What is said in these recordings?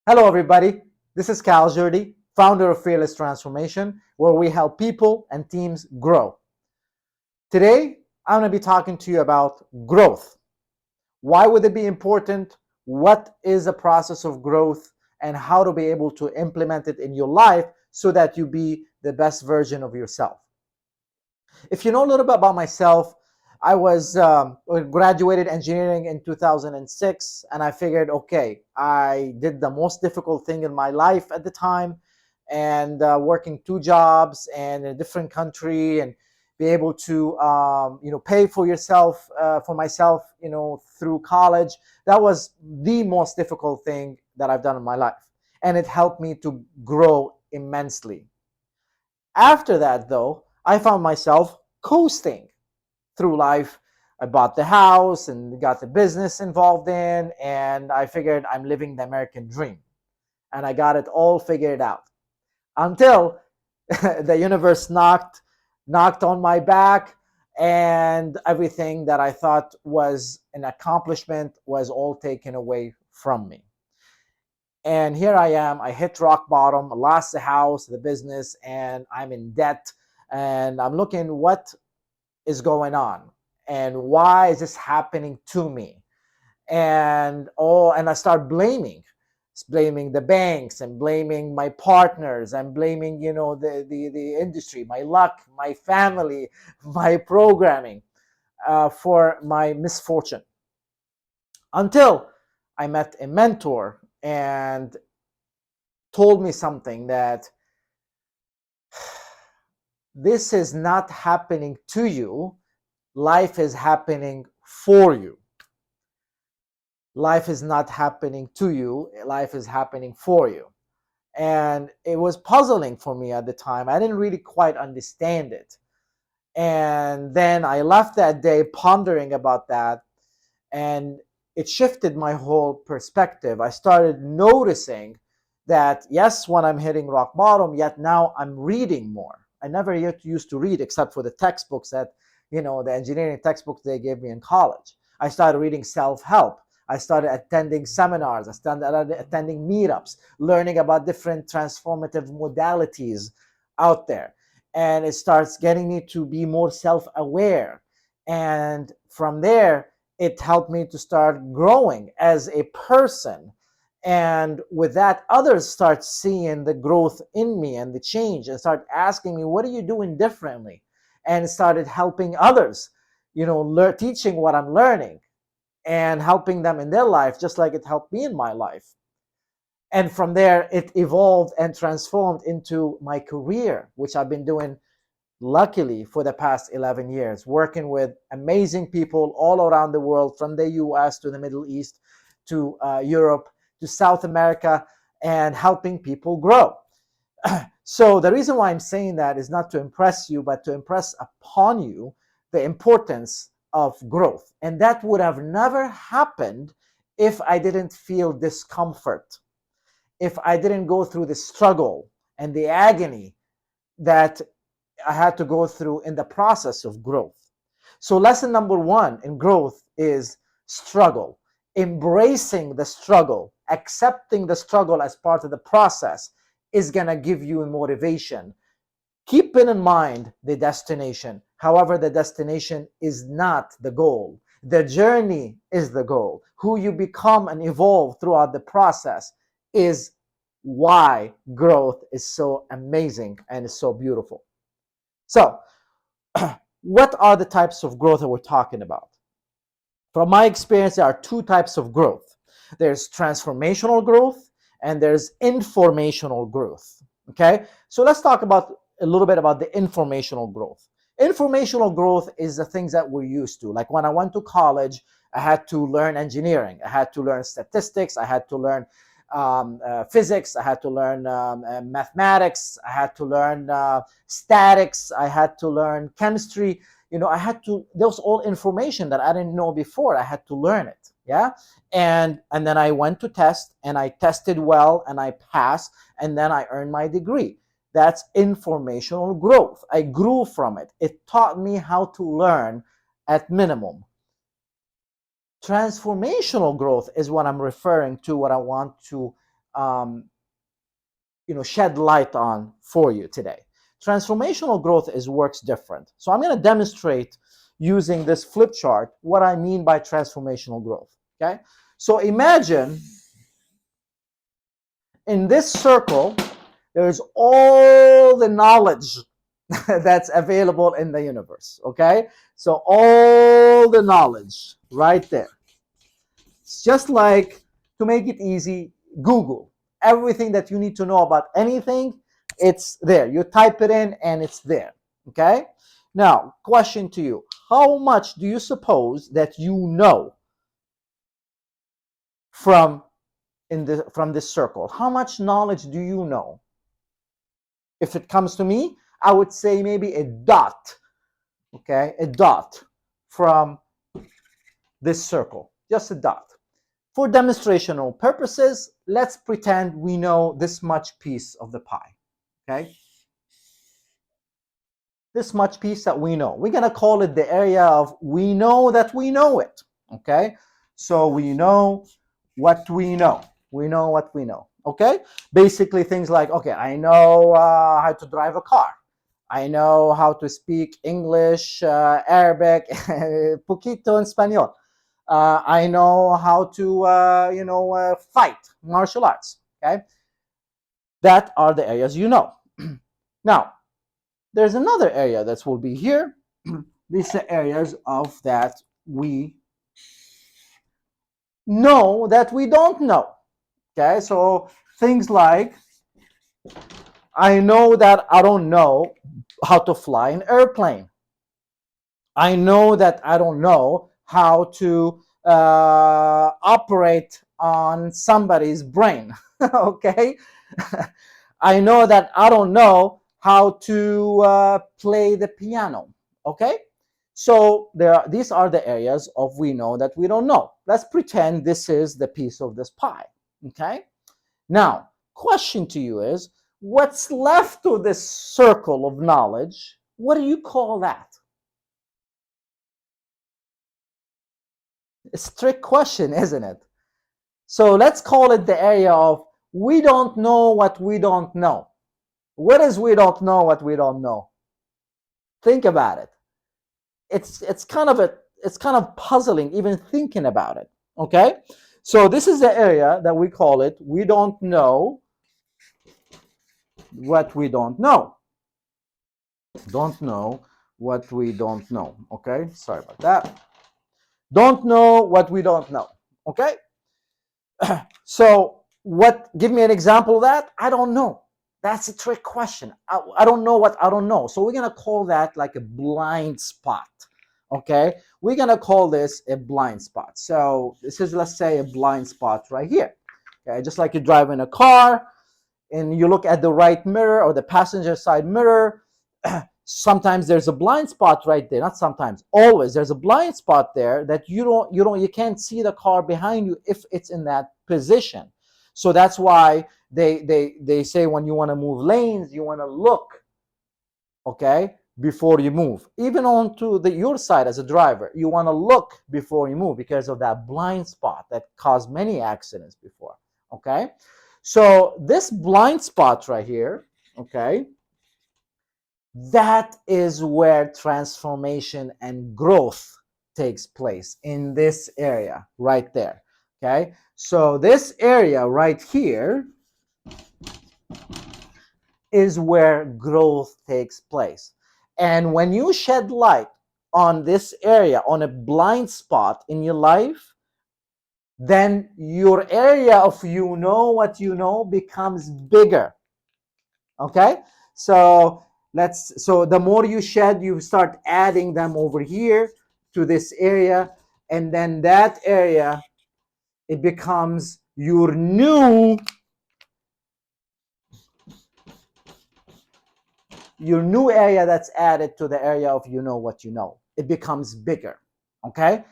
Hello, everybody. This is Cal Jurdi, founder of Fearless Transformation, where we help people and teams grow. Today, I'm going to be talking to you about growth. Why would it be important? What is the process of growth? And how to be able to implement it in your life so that you be the best version of yourself. If you know a little bit about myself, I was graduated engineering in 2006, and I figured, okay, I did the most difficult thing in my life at the time, and working two jobs and in a different country, and be able to pay for yourself for myself through college. That was the most difficult thing that I've done in my life, and it helped me to grow immensely. After that, though, I found myself coasting through life. I bought the house and got the business involved in, and I figured I'm living the American dream. And I got it all figured out until the universe knocked on my back, and everything that I thought was an accomplishment was all taken away from me. And here I am. I hit rock bottom. I lost the house, the business, and I'm in debt. And I'm looking what is going on and why is this happening to me. And I start blaming the banks and blaming my partners and blaming the industry, my luck, my family, my programming, for my misfortune, until I met a mentor and told me something that this is not happening to you. Life is happening for you. Life is not happening to you. Life is happening for you. And it was puzzling for me at the time. I didn't really quite understand it. And then I left that day pondering about that, and it shifted my whole perspective. I started noticing that, yes, when I'm hitting rock bottom, yet now I'm reading more. I never yet used to read except for the textbooks that, the engineering textbooks they gave me in college. I started reading self-help. I started attending seminars. I started attending meetups, learning about different transformative modalities out there. And it starts getting me to be more self-aware. And from there, it helped me to start growing as a person. And with that, others start seeing the growth in me and the change, and start asking me, what are you doing differently? And started helping others, teaching what I'm learning and helping them in their life, just like it helped me in my life. And from there, it evolved and transformed into my career, which I've been doing, luckily, for the past 11 years, working with amazing people all around the world, from the US to the Middle East to Europe to South America, and helping people grow. So the reason why I'm saying that is not to impress you, but to impress upon you the importance of growth. And that would have never happened if I didn't feel discomfort, if I didn't go through the struggle and the agony that I had to go through in the process of growth. So lesson number one in growth is struggle. Embracing the struggle, accepting the struggle as part of the process, is going to give you motivation. Keeping in mind the destination. However, the destination is not the goal. The journey is the goal. Who you become and evolve throughout the process is why growth is so amazing and is so beautiful. So, what are the types of growth that we're talking about? From my experience, there are two types of growth. There's transformational growth and there's informational growth. Okay, so let's talk about a little bit about the informational growth. Informational growth is the things that we're used to. Like when I went to college, I had to learn engineering, I had to learn statistics, I had to learn physics, I had to learn mathematics, I had to learn statics, I had to learn chemistry. I had to, there was all information that I didn't know before. I had to learn it. Yeah. And then I went to test, and I tested well, and I passed, and then I earned my degree. That's informational growth. I grew from it. It taught me how to learn at minimum. Transformational growth is what I'm referring to, what I want to shed light on for you today. Transformational growth works different. So I'm going to demonstrate using this flip chart what I mean by transformational growth. Okay, so imagine in this circle there's all the knowledge that's available in the universe. Okay, so all the knowledge right there. It's just like, to make it easy, Google. Everything that you need to know about anything, it's there. You type it in and it's there. Okay? Now, question to you. How much do you suppose that you know from this circle? How much knowledge do you know? If it comes to me, I would say maybe a dot. Okay? A dot from this circle. Just a dot. For demonstrational purposes, let's pretend we know this much piece of the pie, okay? This much piece that we know. We're gonna call it the area of we know that we know it, okay? So we know what we know. We know what we know, okay? Basically things like, okay, I know how to drive a car. I know how to speak English, Arabic, poquito en español. I know how to, fight martial arts. Okay, that are the areas you know. Now, there's another area that will be here. These are areas of that we know that we don't know. Okay, so things like, I know that I don't know how to fly an airplane. I know that I don't know how to operate on somebody's brain. Okay, I know that I don't know how to play the piano. Okay, so these are the areas of we know that we don't know. Let's pretend this is the piece of this pie. Okay, now question to you is, what's left of this circle of knowledge? What do you call that? It's a trick question, isn't it? So let's call it the area of we don't know what we don't know. What is we don't know what we don't know? Think about it. It's kind of puzzling even thinking about it. Okay? So this is the area that we call it we don't know what we don't know. Don't know what we don't know. Okay? Sorry about that. Don't know what we don't know. Okay? So give me an example of that? I don't know. That's a trick question. I don't know what I don't know. So we're going to call that like a blind spot. Okay? We're going to call this a blind spot. So this is, let's say, a blind spot right here. Okay? Just like you drive in a car and you look at the right mirror or the passenger side mirror, sometimes there's a blind spot right there. Not sometimes, always there's a blind spot there that you can't see the car behind you if it's in that position. So that's why they say when you want to move lanes, you want to look, okay, before you move. Even onto your side as a driver, you want to look before you move because of that blind spot that caused many accidents before. Okay, so this blind spot right here, okay, that is where transformation and growth takes place, in this area right there. Okay, so this area right here is where growth takes place. And when you shed light on this area, on a blind spot in your life, then your area of you know what you know becomes bigger. Okay, so the more you shed, you start adding them over here to this area, and then that area, it becomes your new area that's added to the area of you know what you know. It becomes bigger. Okay,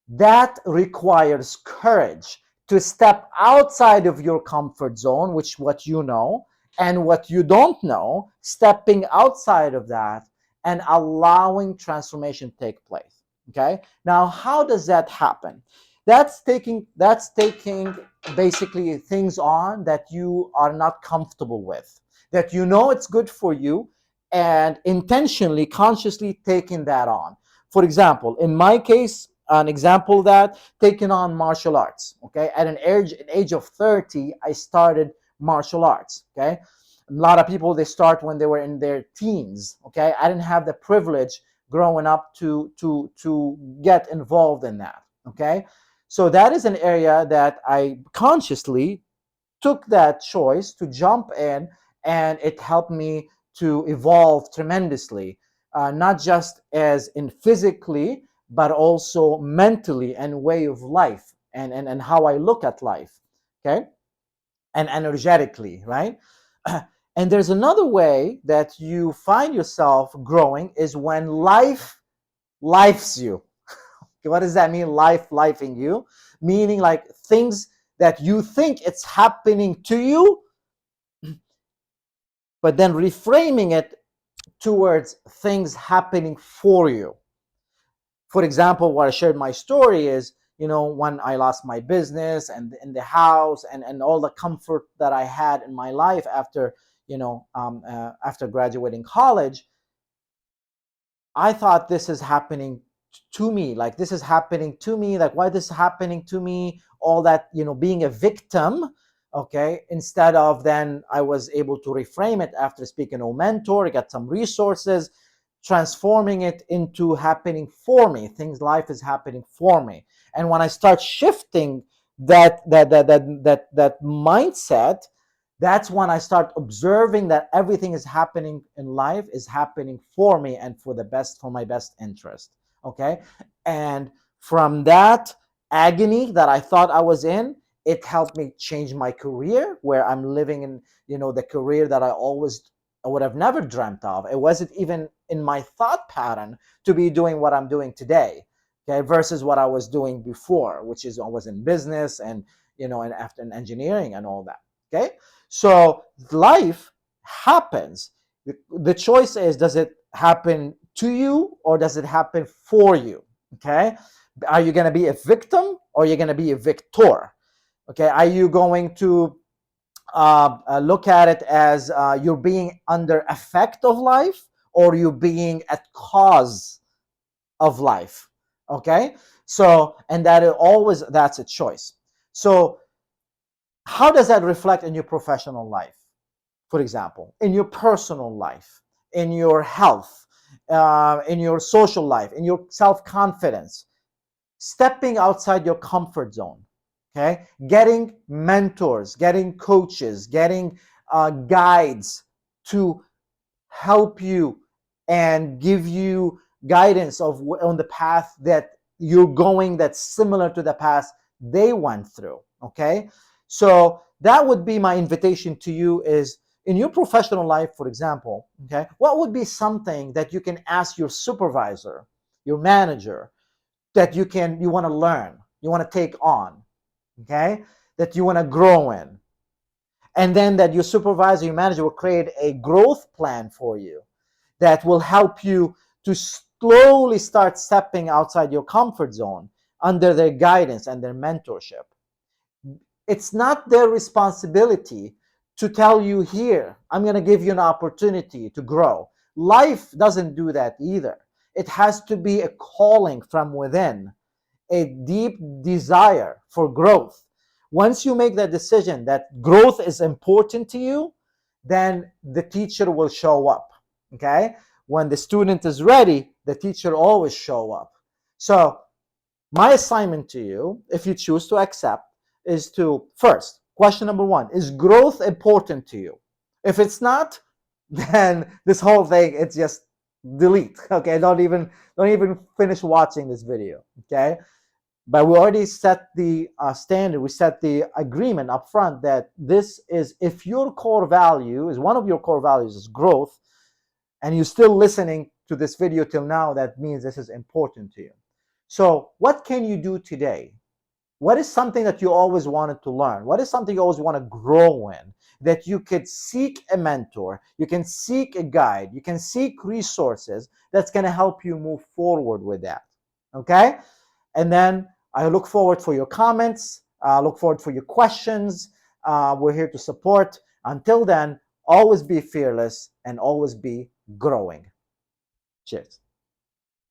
that requires courage to step outside of your comfort zone, which what you know, and what you don't know, stepping outside of that and allowing transformation to take place. Okay, now how does that happen? That's taking basically things on that you are not comfortable with, that you know it's good for you, and intentionally, consciously taking that on. For example, in my case, an example, that taking on martial arts. Okay, at an age of 30, I started martial arts. Okay, a lot of people, they start when they were in their teens. Okay, I didn't have the privilege growing up to get involved in that. Okay, so that is an area that I consciously took that choice to jump in, and it helped me to evolve tremendously, not just as in physically, but also mentally and way of life, and how I look at life. Okay, and energetically, right? And there's another way that you find yourself growing is when life lifes you. What does that mean? Lifing you, meaning like things that you think it's happening to you, but then reframing it towards things happening for you. For example, what I shared my story is, when I lost my business and in the house, and all the comfort that I had in my life after, after graduating college, I thought this is happening to me. Like, this is happening to me. Like, why this is happening to me? All that, being a victim. Okay. Instead of, then I was able to reframe it after speaking to a mentor, get some resources, transforming it into happening for me. Things, life is happening for me. And when I start shifting that mindset, that's when I start observing that everything is happening in life is happening for me and for the best, for my best interest. Okay. And from that agony that I thought I was in, it helped me change my career, where I'm living in, the career that I would have never dreamt of. It wasn't even in my thought pattern to be doing what I'm doing today. Okay. Versus what I was doing before, which is I was in business and, and after in engineering and all that. Okay. So life happens. The choice is, does it happen to you or does it happen for you? Okay. Are you going to be a victim or are you going to be a victor? Okay. Are you going to look at it as you're being under effect of life, or you being at cause of life? Okay. So, and that's a choice. So how does that reflect in your professional life? For example, in your personal life, in your health, in your social life, in your self-confidence, stepping outside your comfort zone. Okay, getting mentors, getting coaches, getting guides to help you and give you guidance on the path that you're going, that's similar to the path they went through. Okay, so that would be my invitation to you, is in your professional life, for example. Okay, what would be something that you can ask your supervisor, your manager, that you want to learn, you want to take on? Okay, that you want to grow in, and then that your supervisor, your manager will create a growth plan for you that will help you to slowly start stepping outside your comfort zone under their guidance and their mentorship. It's not their responsibility to tell you, here, I'm going to give you an opportunity to grow. Life doesn't do that either. It has to be a calling from within, a deep desire for growth. Once you make that decision that growth is important to you, then the teacher will show up. Okay? When the student is ready, the teacher always show up. So my assignment to you, if you choose to accept, is to first, question number one, is growth important to you? If it's not, then this whole thing, it's just delete. Okay, don't even finish watching this video. Okay, but we already set the standard, we set the agreement up front that this is, if your core value is, one of your core values is growth, and you're still listening to this video till now, that means this is important to you. So what can you do today? What is something that you always wanted to learn? What is something you always want to grow in, that you could seek a mentor, you can seek a guide, you can seek resources that's going to help you move forward with that? Okay? And then I look forward for your comments. Look forward for your questions. We're here to support. Until then, always be fearless and always be growing. Cheers.